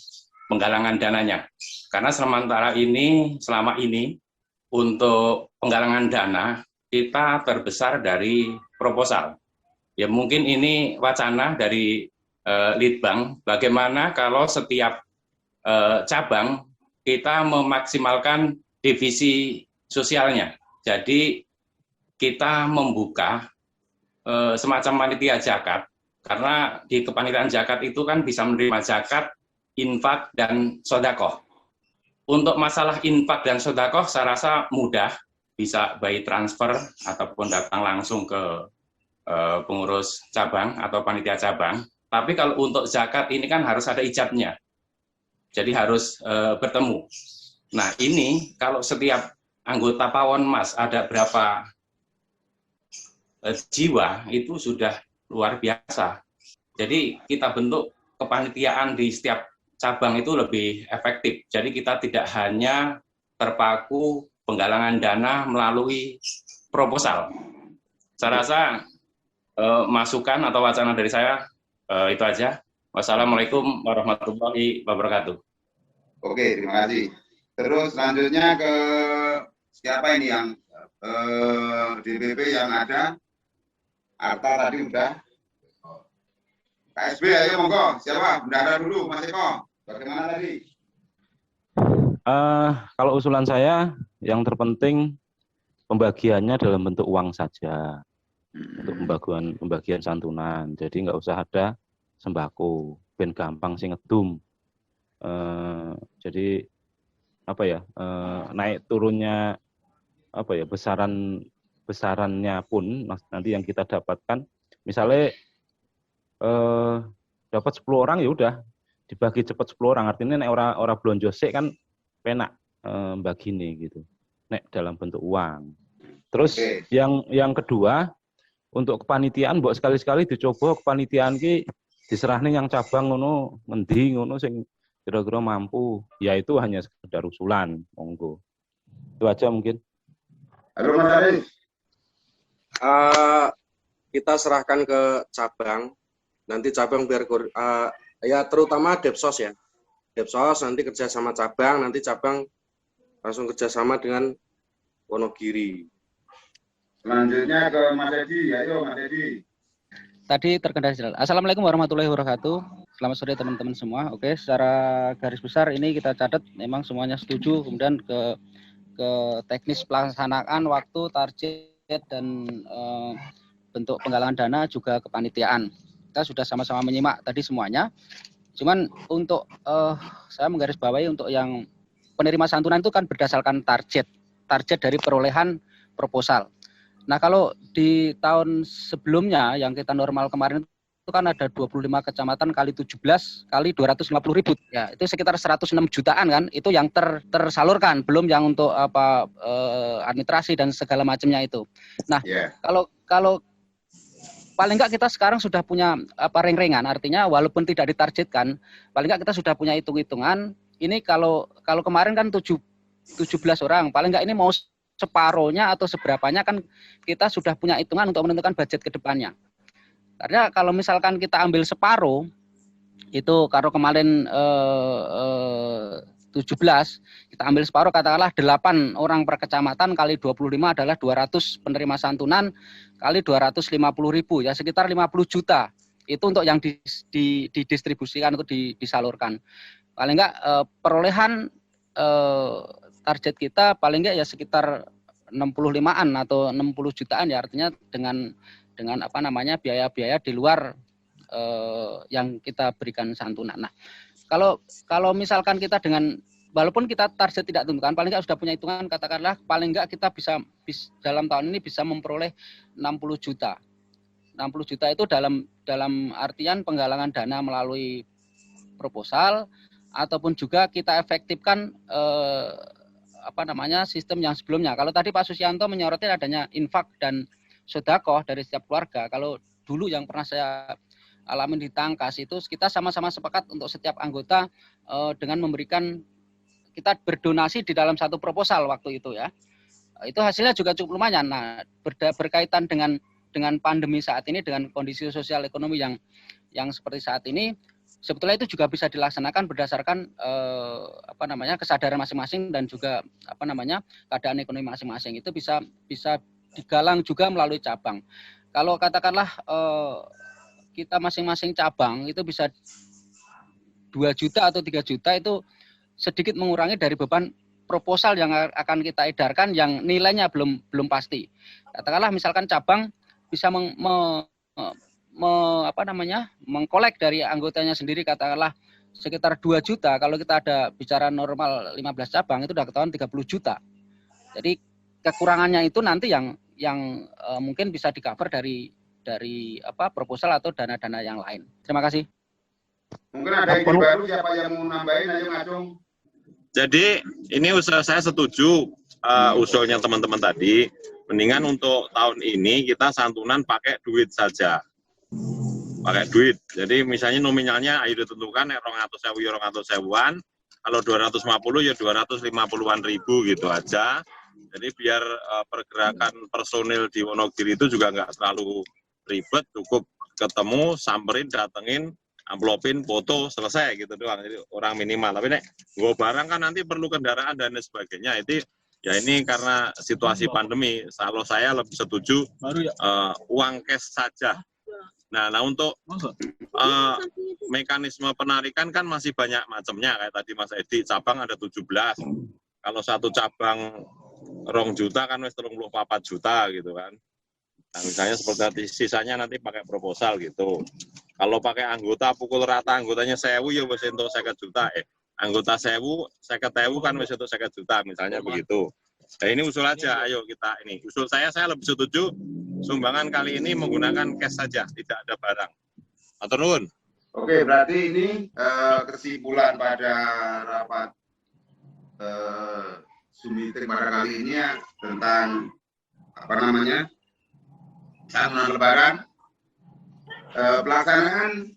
penggalangan dananya. Karena selama ini untuk penggalangan dana kita terbesar dari proposal. Ya mungkin ini wacana dari Litbang, bagaimana kalau setiap cabang kita memaksimalkan divisi sosialnya. Jadi kita membuka semacam panitia zakat, karena di kepanitiaan zakat itu kan bisa menerima zakat, infak, dan sodakoh. Untuk masalah infak dan sodakoh saya rasa mudah, bisa by transfer ataupun datang langsung ke pengurus cabang atau panitia cabang. Tapi kalau untuk zakat ini kan harus ada ijabnya, jadi harus bertemu. Nah ini kalau setiap anggota Pawonmas ada berapa jiwa, itu sudah luar biasa. Jadi kita bentuk kepanitiaan di setiap cabang itu lebih efektif. Jadi kita tidak hanya terpaku penggalangan dana melalui proposal. Saya rasa masukan atau wacana dari saya itu aja. Wassalamualaikum warahmatullahi wabarakatuh. Oke, terima kasih. Terus selanjutnya ke siapa ini yang DPP yang ada? Arta tadi udah. KSB, ayo monggo. Siapa? Bendara dulu, Mas Eko. Bagaimana tadi? Kalau usulan saya, yang terpenting pembagiannya dalam bentuk uang saja untuk pembagian santunan. Jadi nggak usah ada sembako, ben gampang sih ngedum. Jadi apa ya, naik turunnya apa ya, besarannya pun nanti yang kita dapatkan, misalnya dapat 10 orang ya udah dibagi cepat 10 orang, artinya nek ora blonjo sik kan penak bagi nih gitu, nek dalam bentuk uang. Terus yang kedua, untuk kepanitiaan mbok sekali-sekali dicoba kepanitiaan ki diserahne yang cabang ngono ngendi ngono sing kira-kira mampu, yaitu hanya sekedar usulan, monggo. Itu aja mungkin. Halo Mas Arif. Kita serahkan ke cabang, nanti cabang biar ya terutama Depsos ya. Depsos nanti kerja sama cabang, nanti cabang langsung kerjasama dengan Wonogiri. Selanjutnya ke Mas Edi, ayo Mas Edi. Tadi terkendali. Assalamualaikum warahmatullahi wabarakatuh. Selamat sore teman-teman semua. Oke, secara garis besar ini kita catat memang semuanya setuju. Kemudian ke teknis pelaksanaan waktu, target dan bentuk penggalangan dana juga kepanitiaan. Kita sudah sama-sama menyimak tadi semuanya. Cuman untuk saya menggarisbawahi untuk yang penerima santunan itu kan berdasarkan target dari perolehan proposal. Nah kalau di tahun sebelumnya yang kita normal kemarin itu kan ada 25 kecamatan kali 17 kali 250.000, ya itu sekitar 106 jutaan kan, itu yang tersalurkan, belum yang untuk apa administrasi dan segala macamnya itu. Nah kalau paling enggak kita sekarang sudah punya apa reng-rengan, artinya walaupun tidak ditargetkan, paling enggak kita sudah punya hitung-hitungan. Ini kalau kemarin kan 17 orang, paling enggak ini mau separohnya atau seberapanya kan kita sudah punya hitungan untuk menentukan budget ke depannya. Karena kalau misalkan kita ambil separuh, itu kalau kemarin 17, kita ambil separuh, katakanlah 8 orang per kecamatan kali 25 adalah 200 penerima santunan kali 250.000, ya sekitar 50 juta. Itu untuk yang didistribusikan atau disalurkan. Paling enggak perolehan target kita paling enggak ya sekitar 65-an atau 60 jutaan, ya artinya dengan apa namanya biaya-biaya di luar yang kita berikan santunan. Nah, kalau misalkan kita dengan walaupun kita target tidak tentukan, paling enggak sudah punya hitungan, katakanlah paling enggak kita bisa dalam tahun ini bisa memperoleh 60 juta. 60 juta itu dalam artian penggalangan dana melalui proposal ataupun juga kita efektifkan apa namanya sistem yang sebelumnya. Kalau tadi Pak Susianto menyoroti adanya infak dan sedekah dari setiap keluarga. Kalau dulu yang pernah saya alami di Tangkas itu kita sama-sama sepakat untuk setiap anggota dengan memberikan, kita berdonasi di dalam satu proposal waktu itu ya. Itu hasilnya juga cukup lumayan. Nah, berkaitan dengan pandemi saat ini, dengan kondisi sosial ekonomi yang seperti saat ini, sebetulnya itu juga bisa dilaksanakan berdasarkan kesadaran masing-masing dan juga keadaan ekonomi masing-masing. Itu bisa digalang juga melalui cabang. Kalau katakanlah kita masing-masing cabang itu bisa 2 juta atau 3 juta, itu sedikit mengurangi dari beban proposal yang akan kita edarkan yang nilainya belum pasti. Katakanlah misalkan cabang bisa mengkolek dari anggotanya sendiri katakanlah sekitar 2 juta, kalau kita ada bicara normal 15 cabang itu udah ketahuan 30 juta. Jadi kekurangannya itu nanti yang mungkin bisa di-cover dari proposal atau dana-dana yang lain. Terima kasih. Mungkin ada ide baru, siapa yang mau nambahin, ayo ngacung. Jadi ini usul saya setuju usulnya teman-teman tadi. Mendingan untuk tahun ini kita santunan pakai duit saja. Pakai duit. Jadi misalnya nominalnya ayo ditentukan 200.000 kalau 250 ya 250-an ribu gitu aja. Jadi biar pergerakan personil di Wonogiri itu juga nggak terlalu ribet, cukup ketemu, samperin, datengin, amplopin, foto, selesai gitu doang. Jadi orang minimal. Tapi nek gua barang kan nanti perlu kendaraan dan sebagainya. Itu ya ini karena situasi pandemi. Kalau saya lebih setuju uang cash saja. Nah untuk mekanisme penarikan kan masih banyak macamnya. Kayak tadi Mas Edi, cabang ada 17. Kalau satu cabang 2 juta kan wis 34 juta gitu kan. Nah, misalnya seperti tadi, sisanya nanti pakai proposal gitu. Kalau pakai anggota, pukul rata anggotanya 1.000 ya wis entuk 50 juta. Anggota 1.000, 50.000 kan wis entuk 50 juta, misalnya begitu. Nah ini usul aja, ayo kita ini. Usul saya lebih setuju sumbangan kali ini menggunakan cash saja, tidak ada barang. Matur nuwun. Oke, berarti ini kesimpulan pada rapat Sumitir pada kali ini ya, tentang santunan lebaran. Pelaksanaan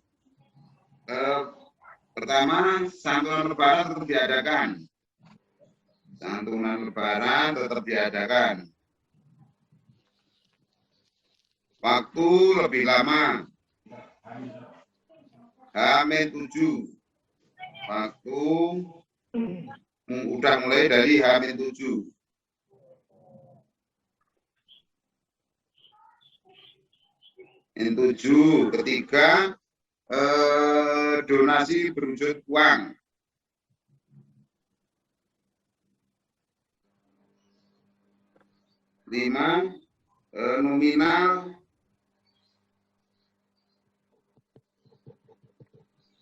pertama, santunan lebaran tetap diadakan. Santunan lebaran tetap diadakan. Waktu lebih lama. H-7. Waktu udah mulai dari H-7. Yang 7, ketiga donasi berwujud uang. Lima, nominal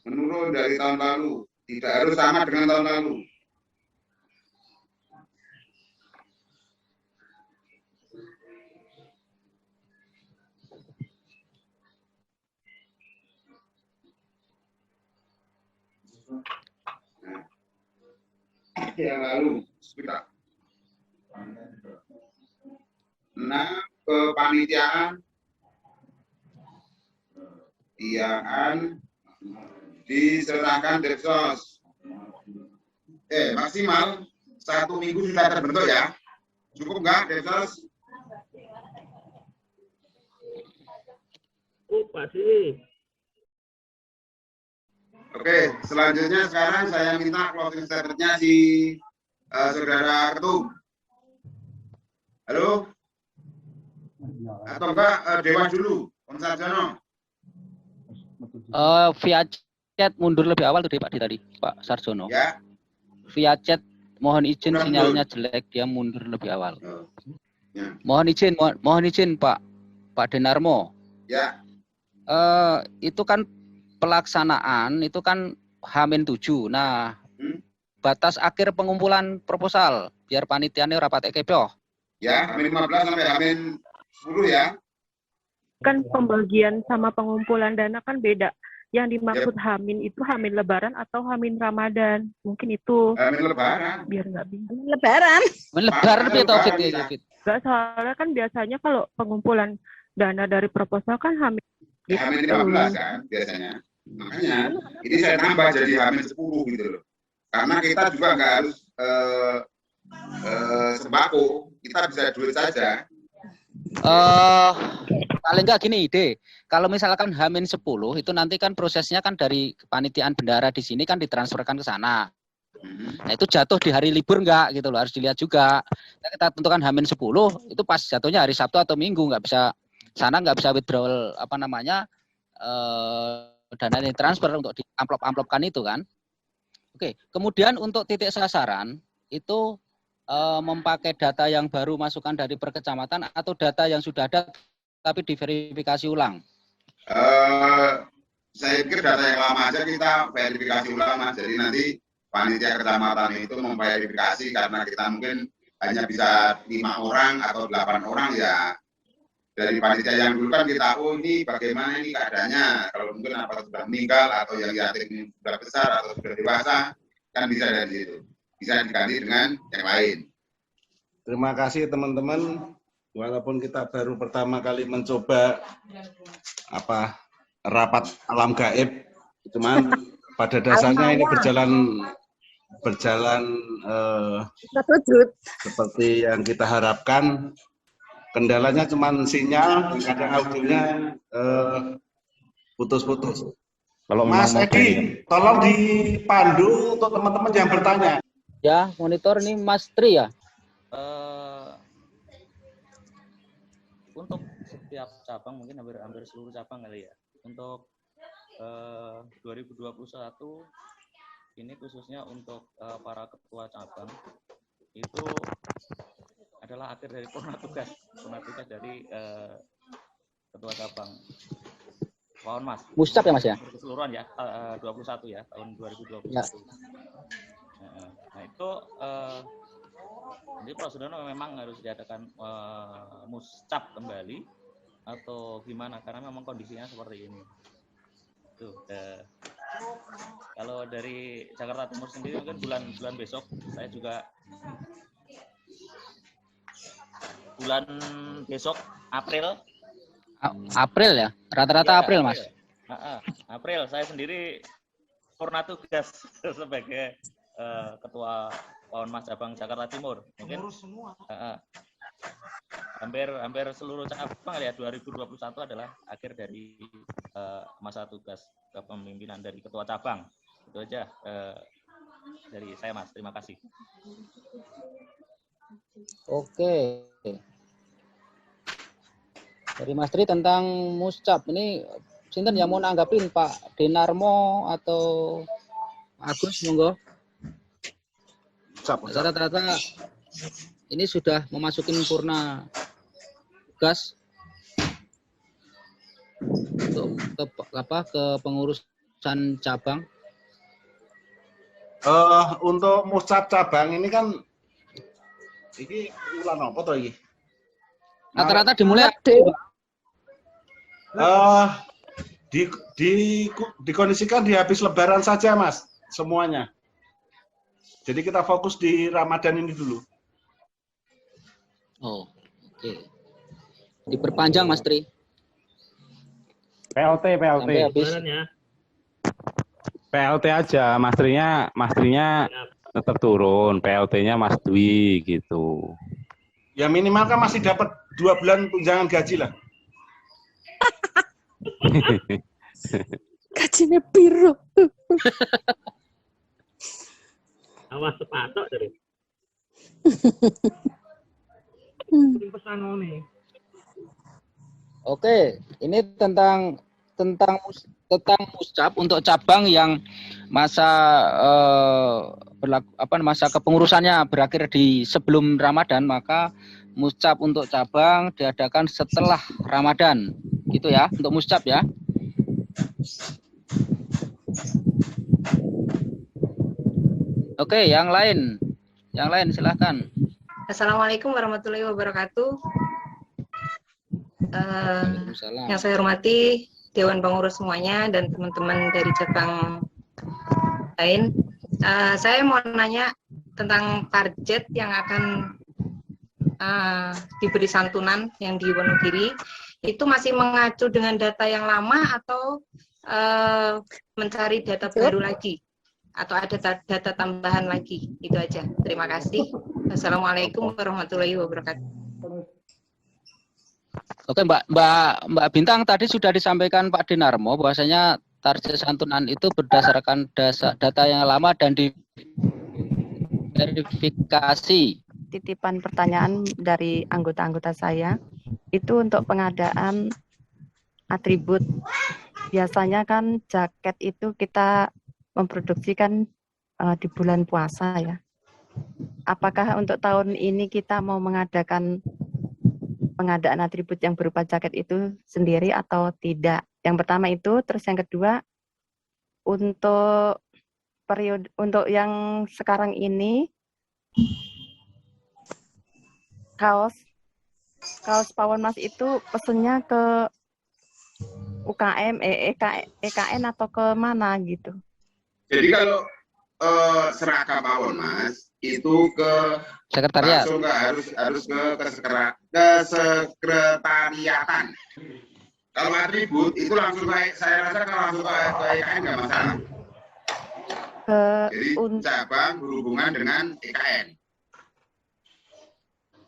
menurun dari tahun lalu, tidak harus sama dengan tahun lalu. Yang lalu, sudah. Nah, kepanitiaan diserahkan Depsos. Maksimal 1 minggu sudah terbentuk ya. Cukup nggak Depsos? Pasti. Oke, selanjutnya sekarang saya minta closing statement-nya si Saudara Ketum. Halo? Atau enggak Dewas dulu, Om Sarjono? Via chat mundur lebih awal tuh Pak tadi, Pak Sarjono. Ya. Via chat mohon izin sinyalnya jelek, dia mundur lebih awal. Ya. Mohon izin Pak Denarmo. Ya. Itu kan pelaksanaan itu kan H-7. Nah, batas akhir pengumpulan proposal biar panitiane rapat kepo. Ya, H-15 sampai H-10 ya. Kan pembagian sama pengumpulan dana kan beda. Yang dimaksud Hamin itu Hamin Lebaran atau Hamin Ramadan. Mungkin itu. Hamin Lebaran. Biar nggak bingung. Lebaran. Lebaran ya Taufik ya. Nggak, soalnya kan biasanya kalau pengumpulan dana dari proposal kan Hamin. Ya, Hamin 15 kan biasanya. Makanya ini saya tambah jadi Hamin 10 gitu loh. Karena kita juga nggak harus sembako. Kita bisa duit saja. paling enggak gini ide. Kalau misalkan H-10 itu nanti kan prosesnya kan dari kepanitiaan bendara di sini kan ditransferkan ke sana. Nah itu jatuh di hari libur enggak gitu loh, harus dilihat juga. Nah, kita tentukan H-10 itu pas jatuhnya hari Sabtu atau Minggu, nggak bisa sana nggak bisa withdrawal apa namanya dana yang transfer untuk di amplop-amplopkan itu kan. Oke, kemudian untuk titik sasaran itu memakai data yang baru masukan dari per kecamatan atau data yang sudah ada tapi diverifikasi ulang? Saya pikir data yang lama aja kita verifikasi ulang, Mas. Jadi nanti panitia kecamatan itu memverifikasi karena kita mungkin hanya bisa 5 orang atau 8 orang ya. Dari panitia yang dulu kan kita tahu ini bagaimana ini keadaannya. Kalau mungkin apa sudah meninggal atau yang yatim sudah besar atau sudah dewasa, kan bisa dari situ. Bisa diganti dengan yang lain. Terima kasih teman-teman. Walaupun kita baru pertama kali mencoba rapat alam gaib, cuman pada dasarnya ini berjalan seperti yang kita harapkan. Kendalanya cuman sinyal, kadang audionya putus-putus. Mas Edi, tolong dipandu untuk teman-teman yang bertanya. Ya, monitor ini Mas Tri ya? Untuk setiap cabang mungkin hampir seluruh cabang kali ya. Untuk 2021 ini khususnya untuk para ketua cabang itu adalah akhir dari purna tugas dari ketua cabang. Mohon Mas. Muscap ya Mas ya? Keseluruhan ya 21 ya tahun 2021. Ya. Nah itu jadi prosedurnya memang harus diadakan muscap kembali atau gimana karena memang kondisinya seperti ini. Tuh, kalau dari Jakarta Timur sendiri mungkin bulan besok saya juga bulan besok April ya rata-rata ya, April Mas. April saya sendiri purna tugas sebagai ketua Mas cabang Jakarta Timur mungkin hampir seluruh cabang ya 2021 adalah akhir dari masa tugas kepemimpinan dari ketua cabang. Itu aja dari saya Mas, terima kasih. Oke. Dari Mas Tri tentang muscap ini sinten yang mau nanggapin Pak Denarmo atau Agus monggo. Rata-rata ini sudah memasukin purna tugas untuk ke pengurusan cabang. Untuk muscap cabang ini kan ini bulan apa toh iki? Rata-rata dimulai dikondisikan di habis lebaran saja Mas semuanya. Jadi kita fokus di Ramadan ini dulu. Oh, oke. Diperpanjang Mas Tri. PLT. PLT aja, Mas Trinya tetap turun, PLT-nya Mas Dwi gitu. Ya minimal kan masih dapat 2 bulan tunjangan gaji lah. Gajinya piro. Awas sepatok dari. Oke, ini tentang muscap untuk cabang yang masa masa kepengurusannya berakhir di sebelum Ramadan, maka muscap untuk cabang diadakan setelah Ramadan. Gitu ya, untuk muscap ya. Oke, yang lain silahkan. Assalamualaikum warahmatullahi wabarakatuh. Yang saya hormati Dewan Pengurus semuanya dan teman-teman dari cabang lain. Saya mau nanya tentang target yang akan diberi santunan yang di Wonogiri. Itu masih mengacu dengan data yang lama atau mencari data baru lagi? Atau ada data tambahan lagi? Itu aja. Terima kasih. Assalamualaikum warahmatullahi wabarakatuh. Oke, Mbak Bintang, tadi sudah disampaikan Pak Dinarmo bahwasanya target santunan itu berdasarkan data yang lama dan diverifikasi. Titipan pertanyaan dari anggota-anggota saya itu untuk pengadaan atribut. Biasanya kan jaket itu kita memproduksikan di bulan puasa ya. Apakah untuk tahun ini kita mau mengadakan pengadaan atribut yang berupa jaket itu sendiri atau tidak? Yang pertama itu, terus yang kedua untuk periode untuk yang sekarang ini kaos Pawon Mas itu pesennya ke UKM, EKN atau ke mana gitu? Jadi kalau seragam Pawon Mas itu ke sekretariat, langsung harus ke sekretariatan. Kalau atribut itu langsung saya rasa kalau langsung ke EKN nggak masalah. Jadi cabang berhubungan dengan EKN.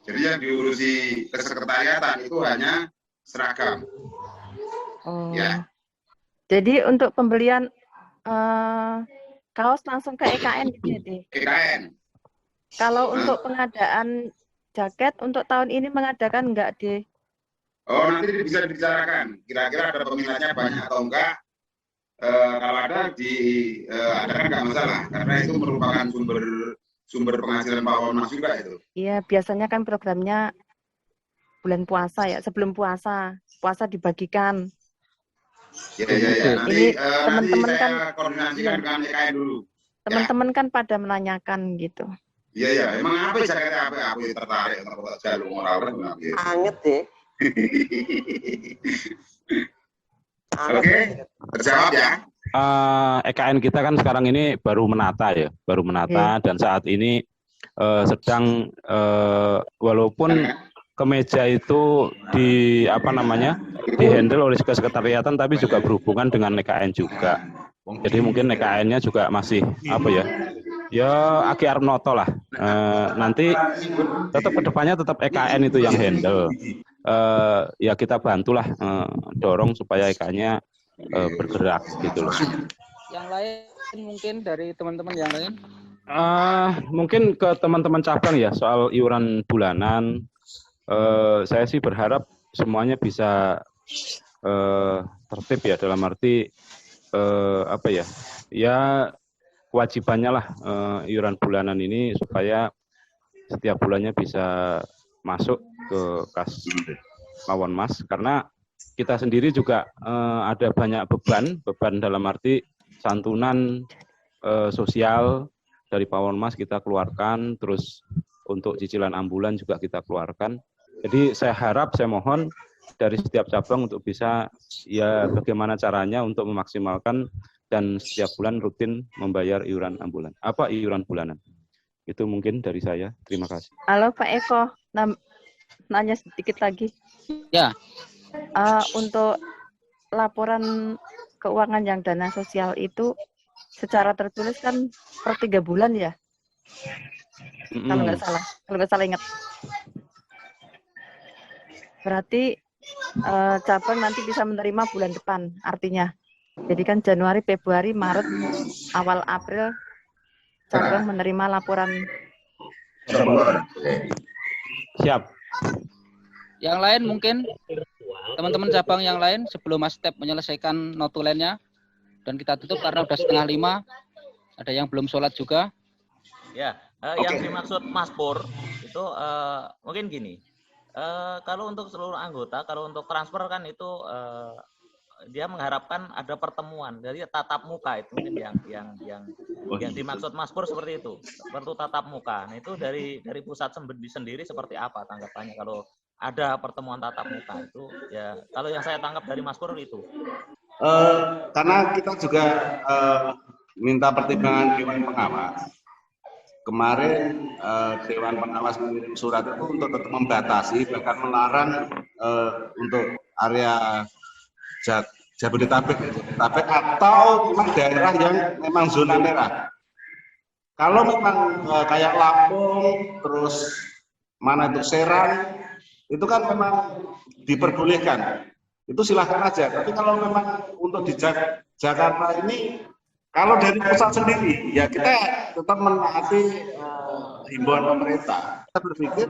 Jadi yang diurusi kesekretariatan itu hanya seragam. Oh. Ya. Jadi untuk pembelian kaos langsung ke EKN gitu. EKN. Kalau untuk pengadaan jaket untuk tahun ini mengadakan enggak di? Oh, nanti bisa dibicarakan. Kira-kira ada peminatnya banyak atau enggak? Kalau ada adakan nggak masalah karena itu merupakan sumber penghasilan Pawon Mas juga itu. Iya, biasanya kan programnya bulan puasa ya, sebelum puasa dibagikan. Ya. Nanti teman-teman saya kan koordinasikan dengan EKN dulu. Teman-teman kan pada menanyakan gitu. Iya. Emang apa jaketnya apa? Aku tertarik sama jalur moral kan. Anget deh. Oke, terjawab ya. EKN kita kan sekarang ini baru menata dan saat ini sedang walaupun kemeja itu di dihandle oleh kesekretariatan tapi juga berhubungan dengan EKN juga. Jadi mungkin EKN-nya juga masih agak Arnoto lah. Nanti tetap kedepannya tetap EKN itu yang handle. Ya kita bantulah dorong supaya EKN-nya bergerak gitu loh. Yang lain mungkin dari teman-teman yang lain? Mungkin ke teman-teman cabang ya soal iuran bulanan. Saya sih berharap semuanya bisa tertib ya dalam arti kewajibannya lah iuran bulanan ini supaya setiap bulannya bisa masuk ke kas Pawon Mas karena kita sendiri juga ada banyak beban dalam arti santunan sosial dari Pawon Mas kita keluarkan, terus untuk cicilan ambulan juga kita keluarkan. Jadi saya mohon dari setiap cabang untuk bisa ya bagaimana caranya untuk memaksimalkan dan setiap bulan rutin membayar iuran bulanan. Itu mungkin dari saya. Terima kasih. Halo Pak Eko, nanya sedikit lagi. Ya. Untuk laporan keuangan yang dana sosial itu secara tertulis kan per 3 bulan ya? Kalau nggak salah ingat. Berarti cabang nanti bisa menerima bulan depan artinya. Jadi kan Januari, Februari, Maret, awal April cabang menerima laporan. Siap. Yang lain mungkin teman-teman cabang yang lain sebelum Mas Tep menyelesaikan notulennya dan kita tutup karena udah 4:30. Ada yang belum sholat juga. Ya, yang dimaksud Mas Pur itu mungkin gini. Kalau untuk seluruh anggota, kalau untuk transfer kan itu dia mengharapkan ada pertemuan, jadi tatap muka itu mungkin yang dimaksud Mas Pur seperti itu, seperti tatap muka. Nah itu dari pusat sendiri seperti apa tanggapannya kalau ada pertemuan tatap muka itu ya? Kalau yang saya tangkap dari Mas Pur itu. Karena kita juga minta pertimbangan Dewan Pengawas. Kemarin Dewan Pengawas mengirim surat itu untuk tetap membatasi bahkan melarang untuk area Jabodetabek atau memang daerah yang memang zona merah. Kalau memang kayak Lampung, terus mana itu Serang, itu kan memang diperbolehkan. Itu silahkan aja. Tapi kalau memang untuk di Jakarta ini, kalau dari pusat sendiri, ya kita tetap menaati himbauan pemerintah. Kita berpikir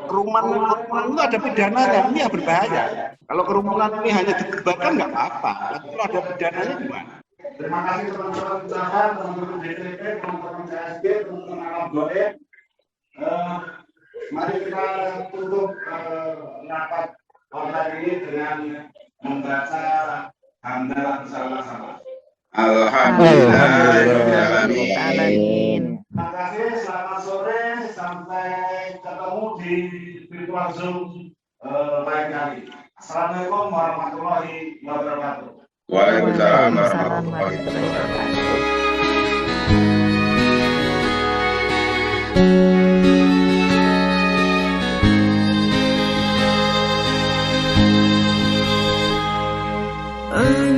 kerumunan itu ada pidananya, ini ya berbahaya. Kalau kerumunan ini hanya dibubarkan nggak apa-apa, tapi kalau ada pidananya gimana? Terima kasih teman-teman usaha, teman-teman DTP, teman-teman CSG, teman-teman Alam Goib. Mari kita tutup rapat online ini dengan membaca hamdalah bersama-sama. Alhamdulillahirrahmanirrahim. Terima kasih, selamat sore, sampai ketemu di virtual Zoom lain kali. Assalamualaikum warahmatullahi wabarakatuh. Waalaikumsalam warahmatullahi wabarakatuh. I